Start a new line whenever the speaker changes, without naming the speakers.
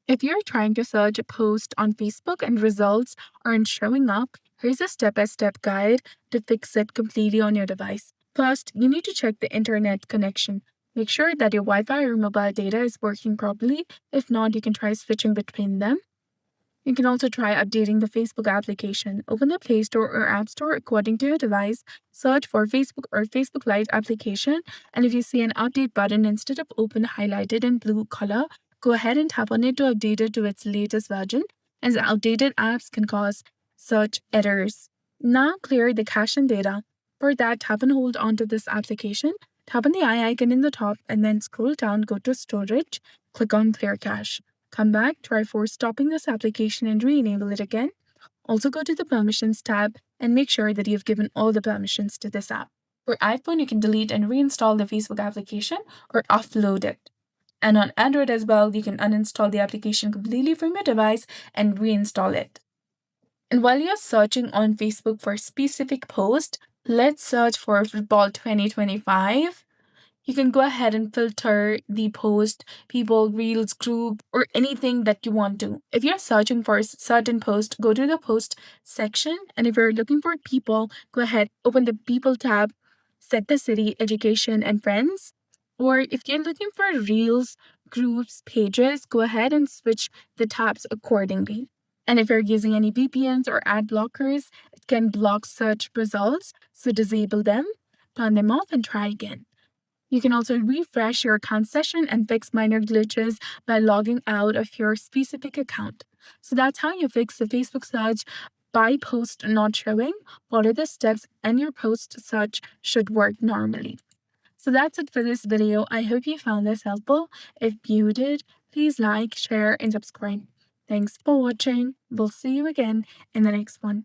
If you're trying to search a post on Facebook and results aren't showing up, here's a step-by-step guide to fix it completely on your device. First, you need to check the internet connection. Make sure that your Wi-Fi or mobile data is working properly. If not, you can try switching between them. You can also try updating the Facebook application. Open the Play Store or App Store according to your device, search for Facebook or Facebook Lite application, and if you see an update button instead of open highlighted in blue color, go ahead and tap on it to update it to its latest version, as outdated apps can cause search errors. Now clear the cache and data. For that, tap and hold onto this application, tap on the eye icon in the top, and then scroll down, go to Storage, click on Clear Cache. Come back, try force stopping this application and re-enable it again. Also go to the Permissions tab and make sure that you've given all the permissions to this app. For iPhone, you can delete and reinstall the Facebook application or offload it. And on Android as well, you can uninstall the application completely from your device and reinstall it. And while you're searching on Facebook for a specific post, let's search for Football 2025. You can go ahead and filter the post, people, reels, group, or anything that you want to. If you're searching for a certain post, go to the post section. And if you're looking for people, go ahead, open the people tab, set the city, education, and friends. Or if you're looking for reels, groups, pages, go ahead and switch the tabs accordingly. And if you're using any VPNs or ad blockers, it can block search results. So disable them, turn them off, and try again. You can also refresh your account session and fix minor glitches by logging out of your specific account. So that's how you fix the Facebook search by post not showing. Follow the steps and your post search should work normally. So that's it for this video. I hope you found this helpful. If you did, please like, share, and subscribe. Thanks for watching. We'll see you again in the next one.